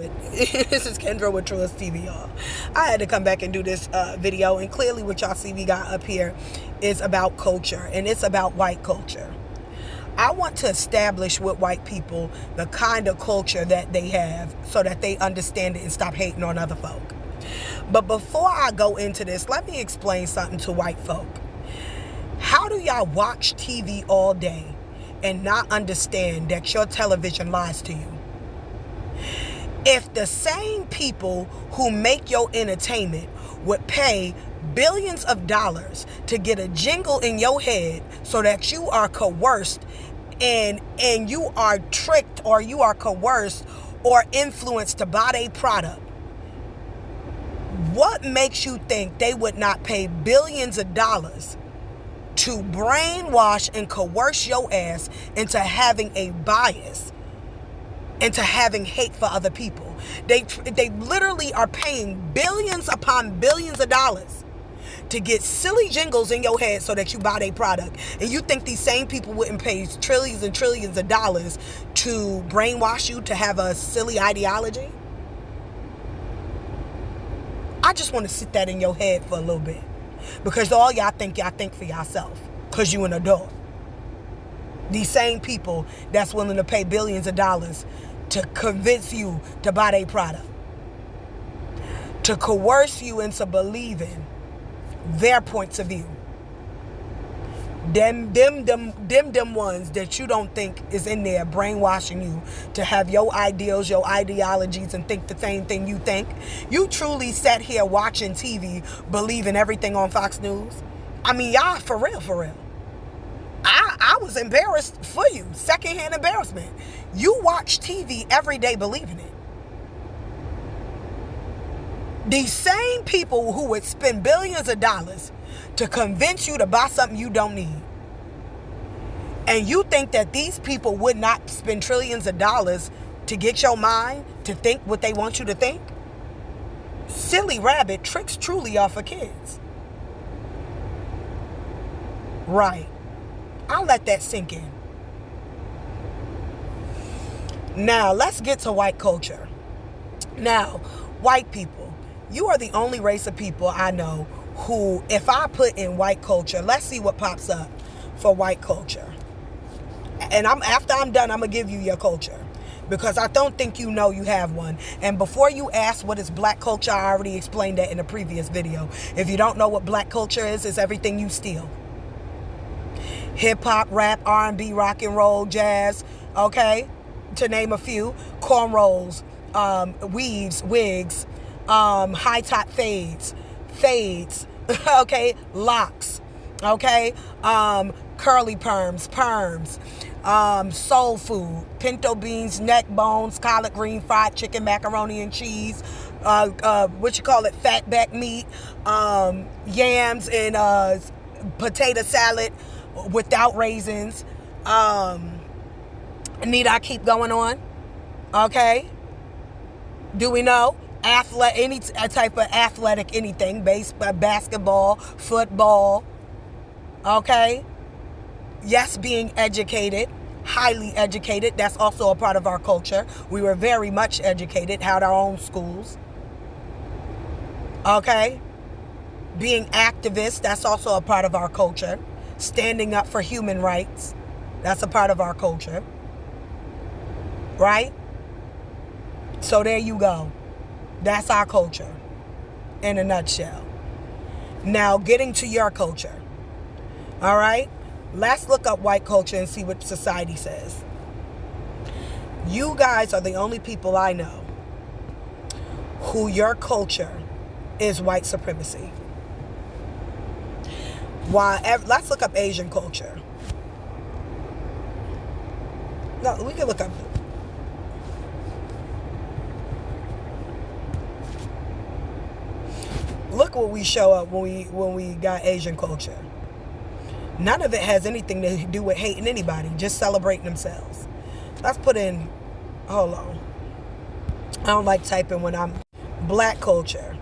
This is Kendra with Truist TV, y'all. I had to come back and do this video, and clearly what y'all see we got up here is about culture, and it's about white culture. I want to establish with white people the kind of culture that they have so that they understand it and stop hating on other folk. But before I go into this, let me explain something to white folk. How do y'all watch TV all day and not understand that your television lies to you? If the same people who make your entertainment would pay billions of dollars to get a jingle in your head so that you are coerced and you are tricked or you are coerced or influenced to buy their product, what makes you think they would not pay billions of dollars to brainwash and coerce your ass into having a bias, into having hate for other people? They literally are paying billions upon billions of dollars to get silly jingles in your head so that you buy their product. And you think these same people wouldn't pay trillions and trillions of dollars to brainwash you to have a silly ideology? I just want to sit that in your head for a little bit. Because all y'all think for yourself. Because you an adult. These same people that's willing to pay billions of dollars to convince you to buy their product, to coerce you into believing their points of view. Them ones that you don't think is in there brainwashing you to have your ideals, your ideologies, and think the same thing you think. You truly sat here watching TV, believing everything on Fox News. I mean, y'all, for real. I was embarrassed for you. Secondhand embarrassment. You watch TV every day believing it. These same people who would spend billions of dollars to convince you to buy something you don't need. And you think that these people would not spend trillions of dollars to get your mind to think what they want you to think? Silly rabbit, tricks truly are for kids. Right. I'll let that sink in. Now, let's get to white culture. Now, white people, you are the only race of people I know who, if I put in white culture, let's see what pops up for white culture. And after I'm done, I'm going to give you your culture. Because I don't think you know you have one. And before you ask what is black culture, I already explained that in a previous video. If you don't know what black culture is, it's everything you steal. Hip-hop, rap, R&B, rock and roll, jazz, okay? To name a few. Cornrows, weaves, wigs, high-top fades, okay? Locks, okay? Curly perms, soul food, pinto beans, neck bones, collard green, fried chicken, macaroni and cheese, fatback meat, yams and potato salad without raisins. Need I keep going on? Okay. Do we know? Any type of athletic anything, baseball, basketball, football. Okay. Yes, being educated, highly educated, that's also a part of our culture. We were very much educated, had our own schools. Okay? Being activists, that's also a part of our culture. Standing up for human rights, that's a part of our culture. Right? So there you go. That's our culture in a nutshell. Now, getting to your culture. All right? Let's look up white culture and see what society says. You guys are the only people I know who your culture is white supremacy. Let's look up Asian culture. No, we can look up. Look what we show up when we got Asian culture. None of it has anything to do with hating anybody, just celebrating themselves. Let's put in, hold on. I don't like typing when I'm black culture.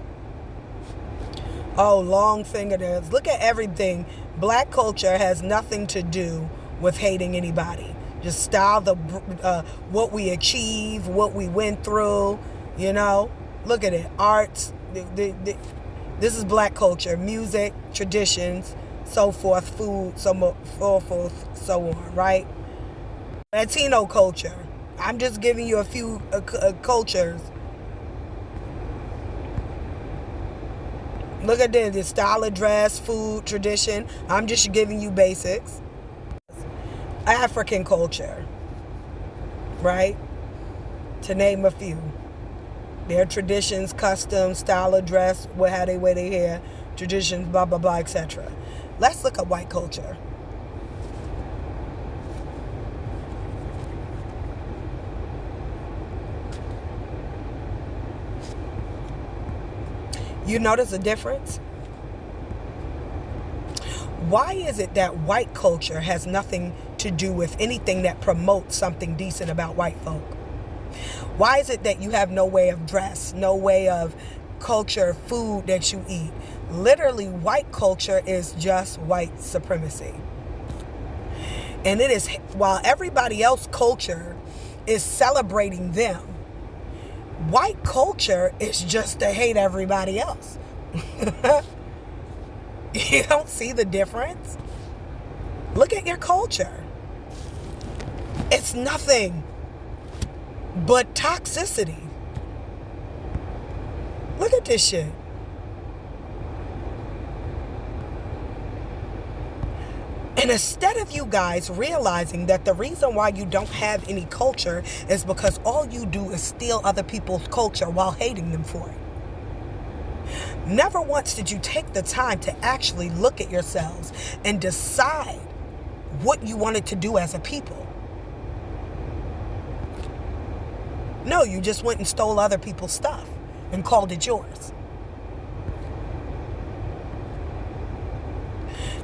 Oh, long fingernails. Look at everything. Black culture has nothing to do with hating anybody. Just style, what we achieve, what we went through, You know, look at it. Arts. This is black culture, music, traditions, so forth, food, so forth, so on, right? Latino culture. I'm just giving you a few cultures. Look at this, the style of dress, food, tradition. I'm just giving you basics. African culture, right? To name a few. Their traditions, customs, style of dress, how they wear their hair, traditions, blah, blah, blah, etc. Let's look at white culture. You notice a difference? Why is it that white culture has nothing to do with anything that promotes something decent about white folk? Why is it that you have no way of dress, no way of culture, food that you eat? Literally, white culture is just white supremacy. And it is, while everybody else's culture is celebrating them, white culture is just to hate everybody else. You don't see the difference? Look at your culture. It's nothing but toxicity. Look at this shit. And instead of you guys realizing that the reason why you don't have any culture is because all you do is steal other people's culture while hating them for it. Never once did you take the time to actually look at yourselves and decide what you wanted to do as a people. No, you just went and stole other people's stuff and called it yours.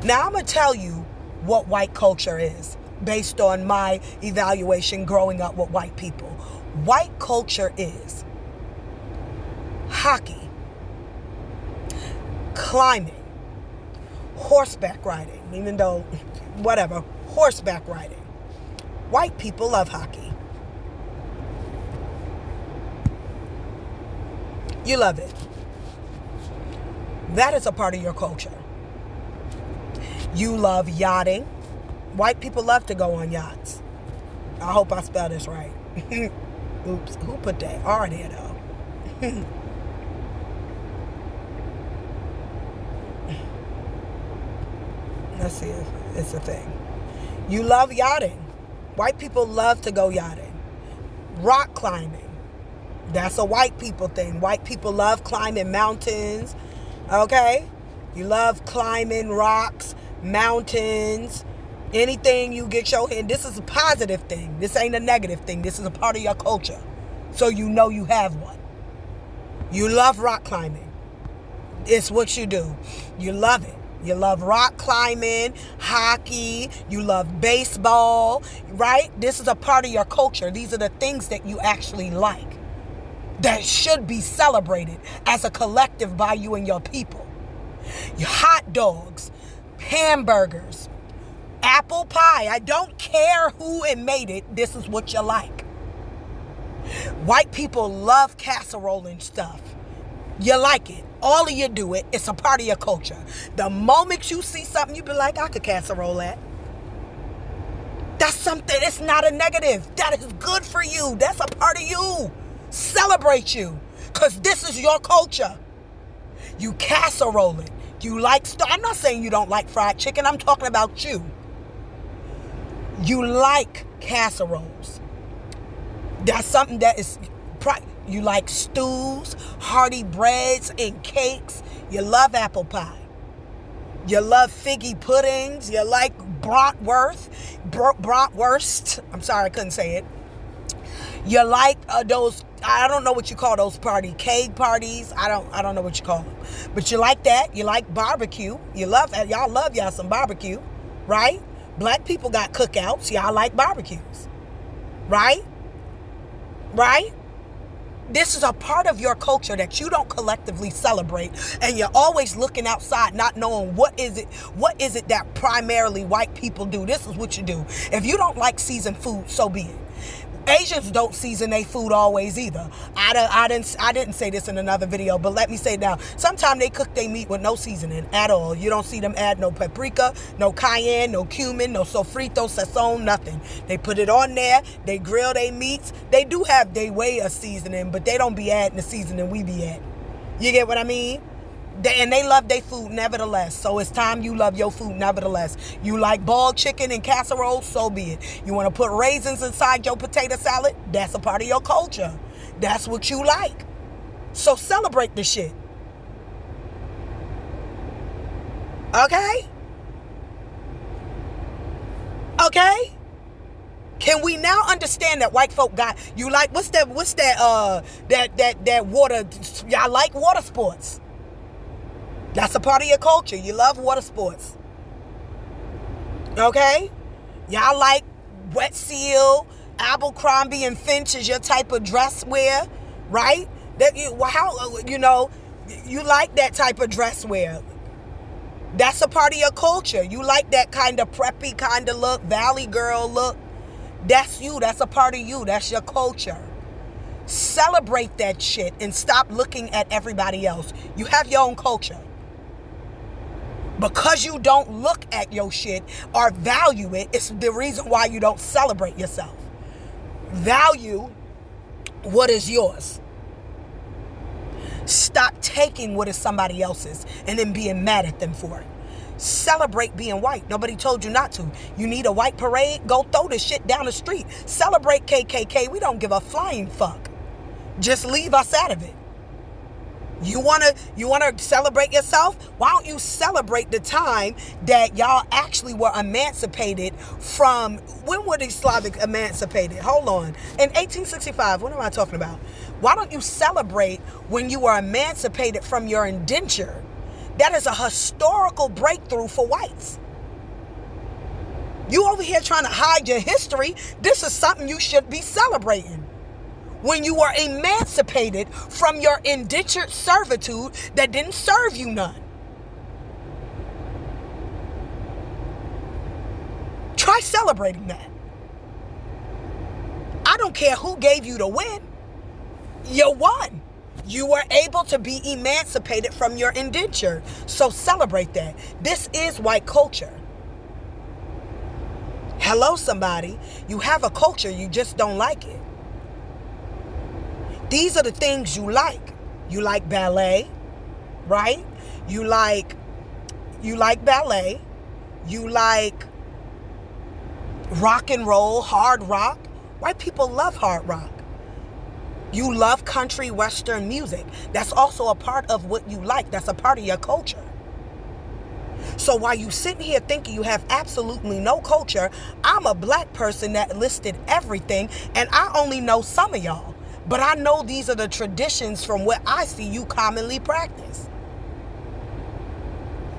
Now I'm going to tell you what white culture is based on my evaluation growing up with white people. White culture is hockey, climbing, horseback riding, even though, whatever, horseback riding. White people love hockey. You love it. That is a part of your culture. You love yachting. White people love to go on yachts. I hope I spelled this right. Oops, who put that R there though? Let's see if it's a thing. You love yachting. White people love to go yachting. Rock climbing. That's a white people thing. White people love climbing mountains. Okay? You love climbing rocks, mountains, anything you get your hand. This is a positive thing. This ain't a negative thing. This is a part of your culture. So you know you have one. You love rock climbing. It's what you do. You love it. You love rock climbing, hockey, you love baseball, right? This is a part of your culture. These are the things that you actually like, that should be celebrated as a collective by you and your people. Your hot dogs, hamburgers, apple pie. I don't care who made it. This is what you like. White people love casserole and stuff. You like it. All of you do it. It's a part of your culture. The moment you see something, you be like, I could casserole that. That's something. It's not a negative. That is good for you. That's a part of you. Celebrate you. Because this is your culture. You casserole it. You like stuff. I'm not saying you don't like fried chicken. I'm talking about you. You like casseroles. That's something that is... You like stews, hearty breads, and cakes. You love apple pie. You love figgy puddings. You like bratwurst. I'm sorry, I couldn't say it. You like those, I don't know what you call those cake parties. I don't know what you call them. But you like that. You like barbecue. You love that. Y'all love some barbecue, right? Black people got cookouts. Y'all like barbecues, right? Right? This is a part of your culture that you don't collectively celebrate, and you're always looking outside, not knowing what is it that primarily white people do. This is what you do. If you don't like seasoned food, so be it. Asians don't season their food always either. I didn't say this in another video, but let me say it now. Sometimes they cook their meat with no seasoning at all. You don't see them add no paprika, no cayenne, no cumin, no sofrito, sazon, nothing. They put it on there. They grill their meats. They do have their way of seasoning, but they don't be adding the seasoning we be adding. You get what I mean? They love their food nevertheless. So it's time you love your food nevertheless. You like boiled chicken and casserole, so be it. You want to put raisins inside your potato salad? That's a part of your culture. That's what you like. So celebrate the shit. Okay? Okay? Can we now understand that white folk got, you like, what's that water, y'all like water sports. That's a part of your culture. You love water sports. Okay? Y'all like wet seal, Abercrombie and Finch is your type of dress wear, right? You like that type of dress wear. That's a part of your culture. You like that kind of preppy kind of look, valley girl look. That's you. That's a part of you. That's your culture. Celebrate that shit and stop looking at everybody else. You have your own culture. Because you don't look at your shit or value it, it's the reason why you don't celebrate yourself. Value what is yours. Stop taking what is somebody else's and then being mad at them for it. Celebrate being white. Nobody told you not to. You need a white parade? Go throw this shit down the street. Celebrate KKK. We don't give a flying fuck. Just leave us out of it. You wanna celebrate yourself? Why don't you celebrate the time that y'all actually were emancipated from, when were the Slavic emancipated? Hold on. In 1865, what am I talking about? Why don't you celebrate when you were emancipated from your indenture? That is a historical breakthrough for whites. You over here trying to hide your history. This is something you should be celebrating. When you were emancipated from your indentured servitude that didn't serve you none. Try celebrating that. I don't care who gave you the win. You won. You were able to be emancipated from your indenture. So celebrate that. This is white culture. Hello, somebody. You have a culture, you just don't like it. These are the things you like. You like ballet, right? You like ballet. You like rock and roll, hard rock. White people love hard rock. You love country western music. That's also a part of what you like. That's a part of your culture. So while you sitting here thinking you have absolutely no culture, I'm a black person that listed everything, and I only know some of y'all. But I know these are the traditions from what I see you commonly practice.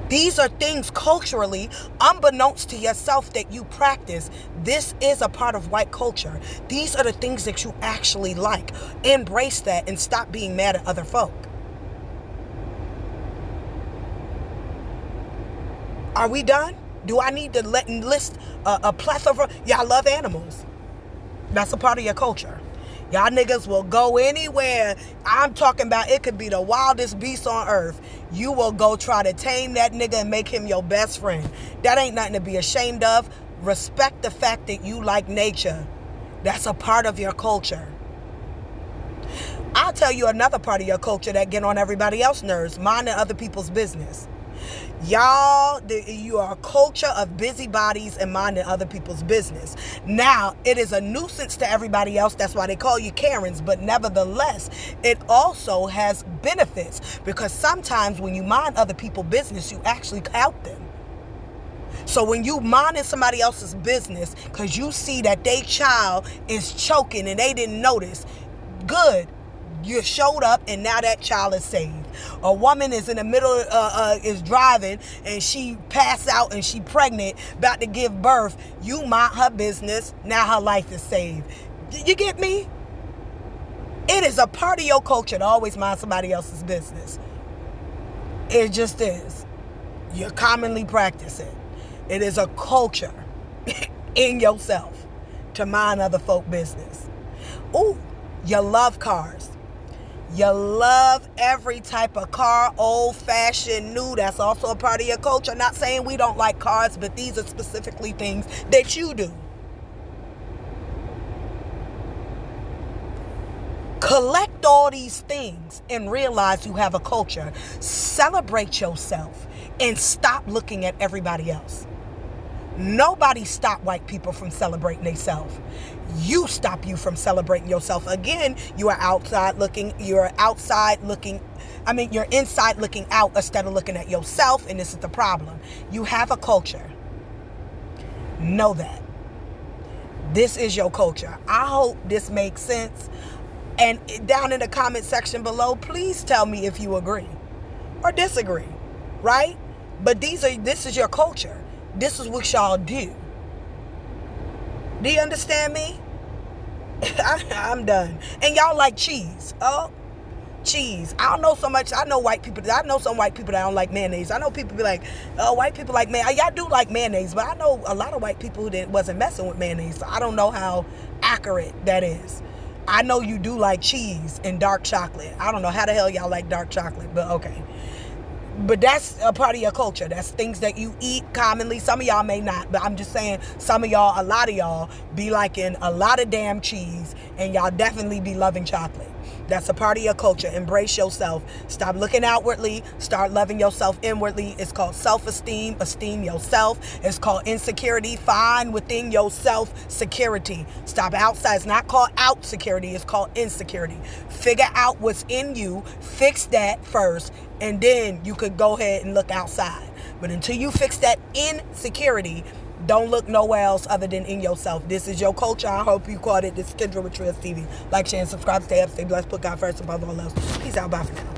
These are things culturally, unbeknownst to yourself, that you practice. This is a part of white culture. These are the things that you actually like. Embrace that and stop being mad at other folk. Are we done? Do I need to list a plethora? Y'all love animals. That's a part of your culture. Y'all niggas will go anywhere. I'm talking about, it could be the wildest beast on earth. You will go try to tame that nigga and make him your best friend. That ain't nothing to be ashamed of. Respect the fact that you like nature. That's a part of your culture. I'll tell you another part of your culture that get on everybody else's nerves. Minding other people's business. Y'all, you are a culture of busybodies and minding other people's business. Now, it is a nuisance to everybody else. That's why they call you Karens. But nevertheless, it also has benefits. Because sometimes when you mind other people's business, you actually help them. So when you minding somebody else's business because you see that their child is choking and they didn't notice, good. You showed up and now that child is saved. A woman is in the middle, is driving and she passed out and she pregnant, about to give birth. You mind her business. Now her life is saved. You get me? It is a part of your culture to always mind somebody else's business. It just is. You commonly practice it. It is a culture in yourself to mind other folk business. Ooh, you love cars. You love every type of car, old-fashioned, new. That's also a part of your culture. Not saying we don't like cars, but these are specifically things that you do. Collect all these things and realize you have a culture. Celebrate yourself and stop looking at everybody else. Nobody stopped white people from celebrating themselves. You stop you from celebrating yourself. Again, you're inside looking out instead of looking at yourself, and this is the problem. You have a culture. Know that. This is your culture. I hope this makes sense. And down in the comment section below, please tell me if you agree or disagree, right? But this is your culture. This is what y'all do. Do you understand me? I'm done. And y'all like cheese. Oh, cheese. I don't know so much. I know some white people that don't like mayonnaise. I know people be like, oh, white people like mayonnaise. Y'all do like mayonnaise, but I know a lot of white people who wasn't messing with mayonnaise. So I don't know how accurate that is. I know you do like cheese and dark chocolate. I don't know how the hell y'all like dark chocolate, but okay. But that's a part of your culture. That's things that you eat commonly. Some of y'all may not, but I'm just saying a lot of y'all be liking a lot of damn cheese, and y'all definitely be loving chocolate. That's a part of your culture. Embrace yourself. Stop looking outwardly. Start loving yourself inwardly. It's called self-esteem. Esteem yourself. It's called insecurity. Find within yourself security. Stop outside. It's not called out security. It's called insecurity. Figure out what's in you. Fix that first. And then you could go ahead and look outside. But until you fix that insecurity, don't look nowhere else other than in yourself. This is your culture. I hope you caught it. This is Kendra with Triz TV. Like, share, and subscribe. Stay up, stay blessed. Put God first above all else. Peace out. Bye for now.